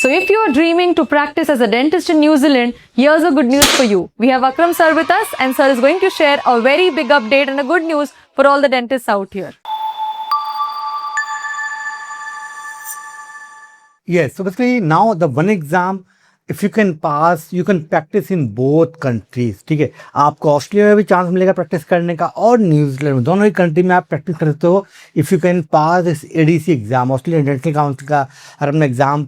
So if you are dreaming to practice as a dentist in New Zealand, here's a good news for you. We have Akram sir with us, and sir is going to share a very big update and a good news for all the dentists out here. Yes, so basically now the one exam, if you can pass, you can practice in both countries. ठीक है, आपको Australia में भी chance मिलेगा practice करने का और New Zealand में, दोनों ही कंट्री में आप प्रैक्टिस कर सकते हो if you can pass this ADC exam, Australian dental council का। अगर हमने एग्जाम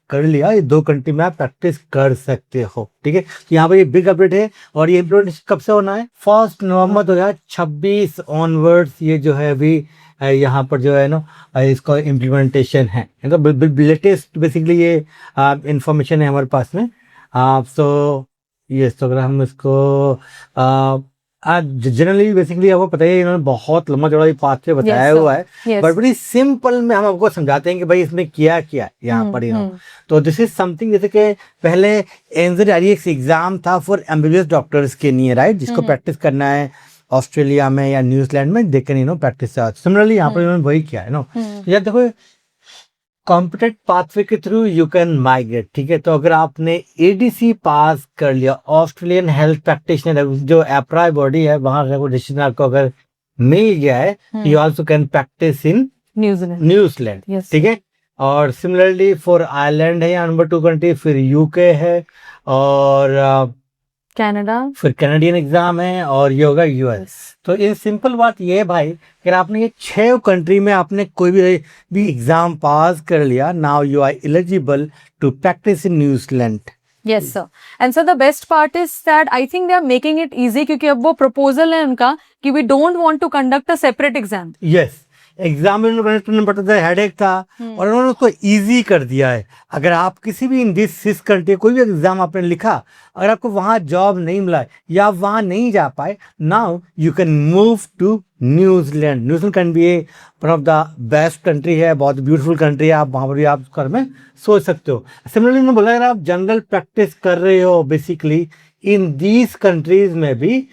कर लिया, ये दो कंट्री में आप प्रैक्टिस कर सकते हो। ठीक है, तो यहाँ पर ये बिग अपडेट है और ये इम्प्लीमेंटेशन कब से होना है? 1 नवंबर 2026 ऑनवर्ड्स ये जो है अभी यहाँ पर जो है ना इसका इम्प्लीमेंटेशन है। तो लेटेस्ट बेसिकली ये इंफॉर्मेशन है हमारे पास में। सो ये तो अगर हम इसको जनरली बेसिकली आपको पता है इन्होंने बहुत लंबा चौड़ा पाथवे बताया हुआ है, बट बड़ी सिंपल में हम आपको समझाते हैं कि भाई इसमें किया क्या यहाँ पर तो दिस इज समथिंग जैसे कि पहले NZREX एग्जाम था फॉर एमबीबीएस डॉक्टर्स के लिए, राइट, जिसको प्रैक्टिस करना है ऑस्ट्रेलिया में या न्यूजीलैंड में, दे कैन प्रैक्टिस। सिमिलरली यहाँ पर इन्होंने वही किया है यार देखो कॉम्पिटेंट पाथवे के थ्रू यू कैन माइग्रेट। ठीक है, तो अगर आपने एडीसी पास कर लिया, ऑस्ट्रेलियन हेल्थ प्रैक्टिशनर जो एप्राई बॉडी है वहां रजिस्ट्रेशन आपको अगर मिल गया है, you also can practice in New Zealand. ठीक है, और सिमिलरली फॉर आयरलैंड है या नंबर 2 कंट्री, फिर यूके है और कनाडा, फिर कैनेडियन एग्जाम है और ये होगा यूएस। तो ये सिंपल बात ये है भाई कि आपने ये 6 कंट्री में आपने कोई भी एग्जाम पास कर लिया, now you are eligible to practice in न्यूजीलैंड। Yes sir. And sir, the best part is that I think they are making it easy क्योंकि अब वो proposal है उनका कि we don't want to conduct a separate exam. Yes. Exam में करना पड़ता था, हेडेक था, और उन्होंने उसको इजी कर दिया है। अगर आप किसी भी इन दिस कंट्री कोई भी एग्जाम आपने लिखा, अगर आपको वहाँ जॉब नहीं मिला या आप वहाँ नहीं जा पाए, now you can move to New Zealand. New Zealand can be one of the best country है, बहुत ब्यूटीफुल कंट्री है, आप वहाँ पर भी आप कर में सोच सकते हो। सिमिलरली उन्होंने बोला अगर आप जनरल प्रैक्टिस कर रहे हो बेसिकली इन दीज कंट्रीज में भी,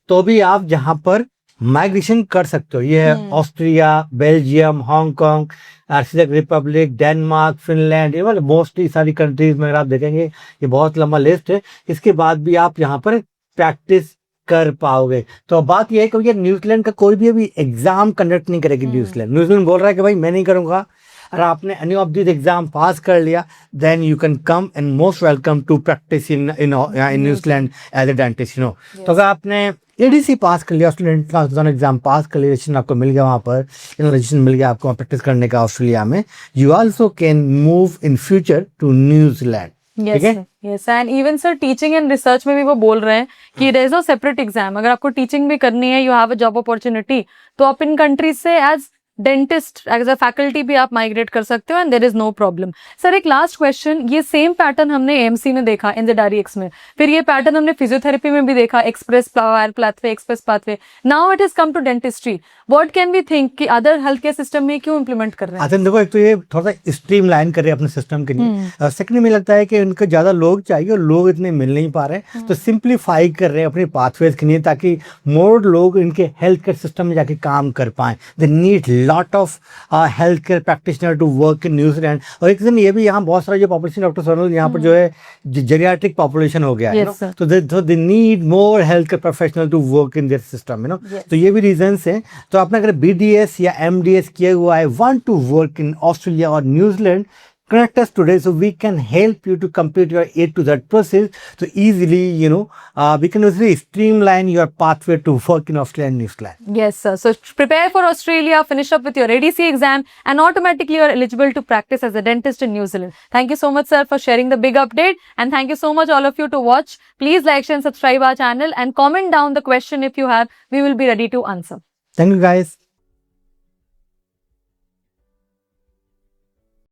तो भी आप जहाँ पर माइग्रेशन कर सकते हो। ये है ऑस्ट्रिया, बेल्जियम, हांगकांग, चेक रिपब्लिक, डेनमार्क, फिनलैंड, ये मतलब मोस्टली सारी कंट्रीज में अगर आप देखेंगे ये बहुत लंबा लिस्ट है। इसके बाद भी आप यहाँ पर प्रैक्टिस कर पाओगे। तो बात यह है कि न्यूजीलैंड का कोई भी अभी एग्जाम कंडक्ट नहीं करेगी न्यूजीलैंड बोल रहा है कि भाई मैं नहीं करूंगा। अगर आपने any of this exam pass कर लिया, then you can come and most welcome to practice in New Zealand as a dentist. तो अगर आपने एडीसी पास कर लिया, ऑस्ट्रेलियन एग्जाम पास कर लिया, रजिस्ट्रेशन आपको मिल गया, वहाँ पर रजिस्ट्रेशन मिल गया आपको प्रैक्टिस करने का ऑस्ट्रेलिया में, you also can move in future to New Zealand. ठीक है, yes, and even sir teaching and research में भी वो बोल रहे हैं कि there is no separate exam. अगर आपको टीचिंग भी करनी है, you have a job opportunity, तो आप इन कंट्रीज से as dentist as a faculty भी आप माइग्रेट कर सकते हो and there is no problem. Sir एक लास्ट क्वेश्चन, ये सेम पैटर्न हमने एएमसी में देखा NZREX में, फिर ये पैटर्न हमने फिजियोथेरेपी में भी देखा, express pathway, express pathway, now it is come to dentistry. What can we think कि अदर हेल्थ केयर सिस्टम में क्यों इंप्लीमेंट कर रहे हैं? अच्छा देखो, एक तो ये थोड़ा सा स्ट्रीम लाइन कर रहे हैं अपने सिस्टम के लिए, सेकंड में लगता है कि उनको ज्यादा लोग चाहिए और लोग इतने मिल नहीं पा रहे, तो सिंप्लीफाई कर रहे हैं अपने पाथवेज के लिए ताकि मोर लोग इनके हेल्थ केयर सिस्टम में जाके काम कर पाए। They need lot of health care practitioner to work in New Zealand. और एक दिन ये भी यहाँ बहुत सारा जो पॉपुलेशन डॉक्टर सोनल यहाँ पर जो है जेरियाट्रिक पॉपुलेशन हो गया है, तो they need more health care professional to work in their system, तो ये भी रीजंस हैं। तो आपने अगर BDS या MDS किया हुआ है, want to work in Australia और New Zealand, connect us today so we can help you to complete your A to Z process. So easily, we can easily streamline your pathway to work in Australia and New Zealand. Yes, sir. So prepare for Australia, finish up with your ADC exam, and automatically you are eligible to practice as a dentist in New Zealand. Thank you so much, sir, for sharing the big update, and thank you so much all of you to watch. Please like, share, and subscribe our channel, and comment down the question if you have. We will be ready to answer. Thank you, guys.